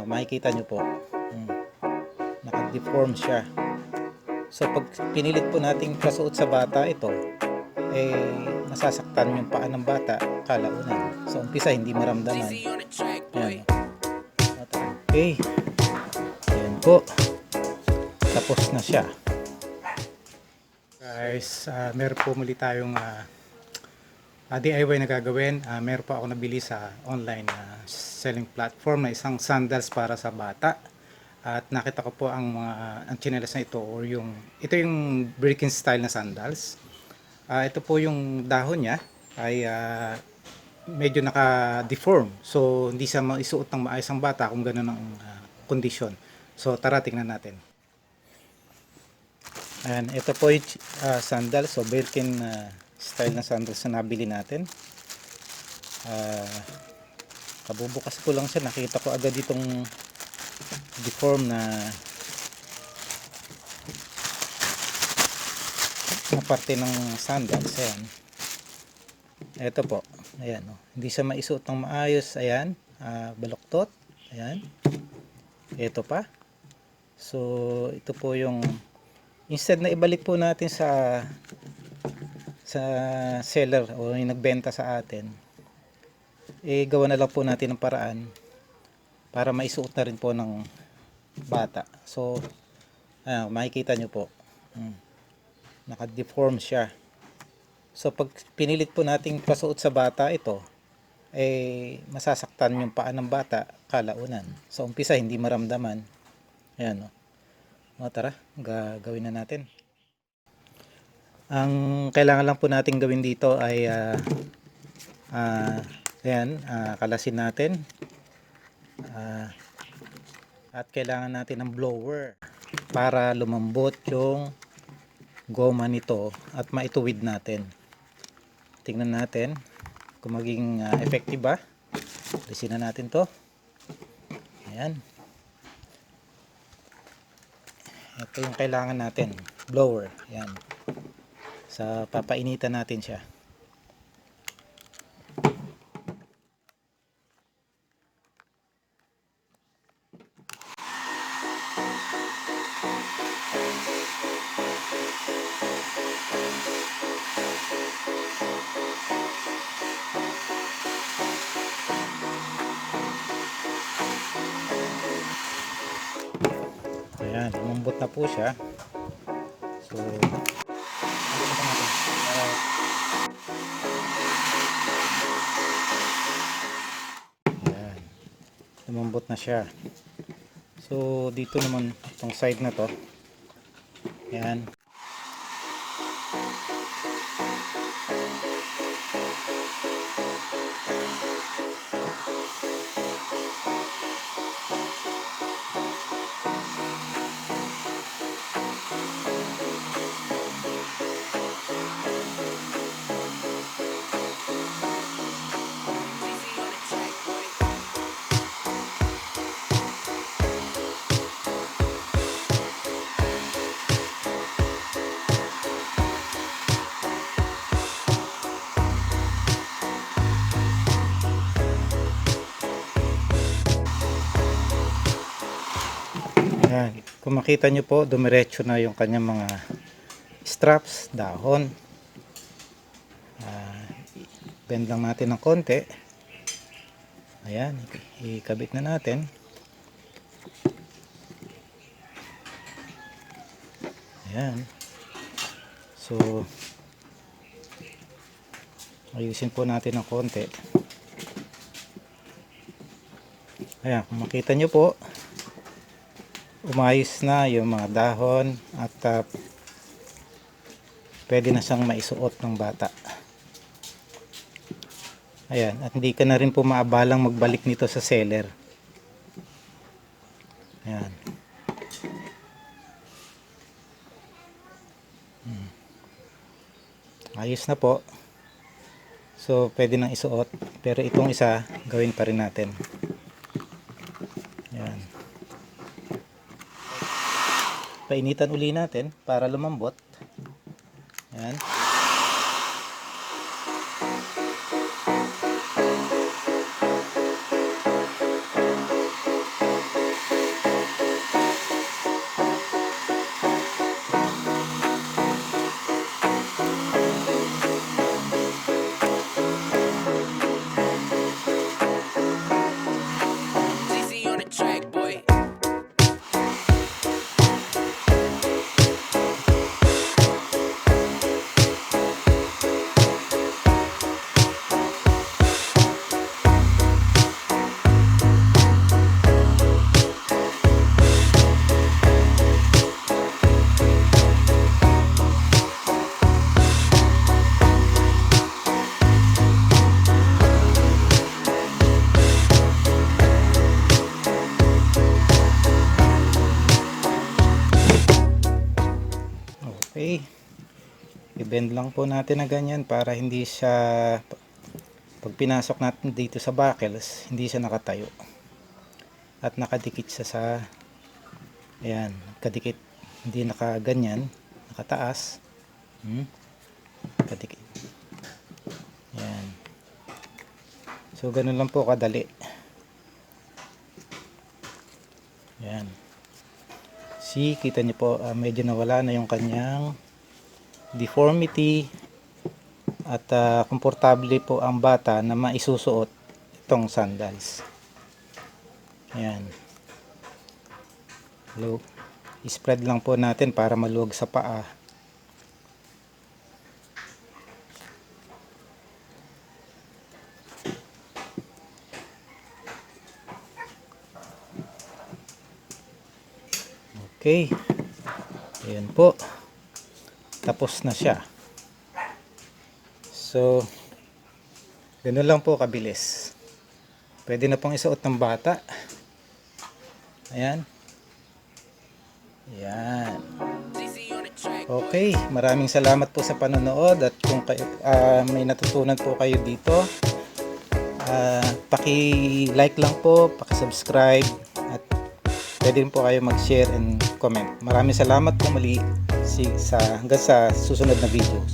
Makikita nyo po. Naka-deform siya. So pag pinilit po nating pasuot sa bata ito, masasaktan yung paa ng bata kalaunan. So umpisa hindi maramdaman. Ayan. Okay. Ayan po. Tapos na siya. Guys, meron po muli tayong DIY na gagawin. Meron po ako nabili sa online selling platform na isang sandals para sa bata. At nakita ko po ang tsinelas na ito, or ito yung breaking style na sandals. Ito po yung dahon niya ay medyo naka-deform. So hindi siya maisuot ng maayos ang bata kung gano'n ang kondisyon. So tara tingnan natin. Ayan, ito po yung sandals, so Birkin style na sandals na nabili natin. Kabubukas ko lang siya, nakita ko agad itong deform na parte ng sandals. Ayan, ito po, ayan, hindi siya maisuot ng maayos. Ayan, baluktot. Ayan, ito pa. So ito po yung, instead na ibalik po natin sa seller o yung nagbenta sa atin, gawa na lang po natin ng paraan para maisuot na rin po ng bata. So makikita nyo po, naka-deform siya. So pag pinilit po nating pasuot sa bata ito, masasaktan yung paa ng bata kalaunan. So umpisa hindi maramdaman. Ayan, tara, gagawin na natin. Ang kailangan lang po natin gawin dito ay ayan, kalasin natin. At kailangan natin ng blower para lumambot yung goma nito at maituwid natin. Tingnan natin kung maging effective ba. Alisin na natin to. Ayan, ito yung kailangan natin, blower. Ayan, sa papainitan natin siya. Ayan, lumambot na po siya. So ayan, lumambot na siya. So dito naman itong side na to, ayan, ayan. Kung makita nyo po, dumiretso na yung kanyang mga straps, dahon. Bend lang natin ng konti. Ayan, ikabit na natin. Ayan. So ayusin po natin ng konti. Ayan, kung makita nyo po, umayos na yung mga dahon at pwede na siyang maisuot ng bata. Ayan, at hindi ka na rin po maabalang magbalik nito sa seller. Ayan. Ayos na po. So pwede nang isuot, pero itong isa gawin pa rin natin. Ayan. Painitan uli natin para lumambot. Ayan. I-bend lang po natin na ganyan para hindi siya, pag pinasok natin dito sa buckles, hindi siya nakatayo. At nakadikit siya sa, ayan, kadikit, hindi nakaganyan, nakataas. Kadikit. Ayan. So, ganun lang po kadali. Ayan. See, kita niyo po, medyo nawala na yung kanyang deformity at komportable po ang bata na maisusuot itong sandals. Ayan. Hello. I-spread lang po natin para maluwag sa paa. Okay. Ayan po. Tapos na siya. So, ganoon lang po kabilis. Pwede na pong isuot ng bata. Ayan. Ayan. Okay, maraming salamat po sa panonood at kung kayo, may natutunan po kayo dito, paki-like lang po, paki-subscribe at pwede rin po kayo mag-share and comment. Maraming salamat po muli hanggang sa susunod na videos.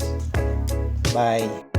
Bye!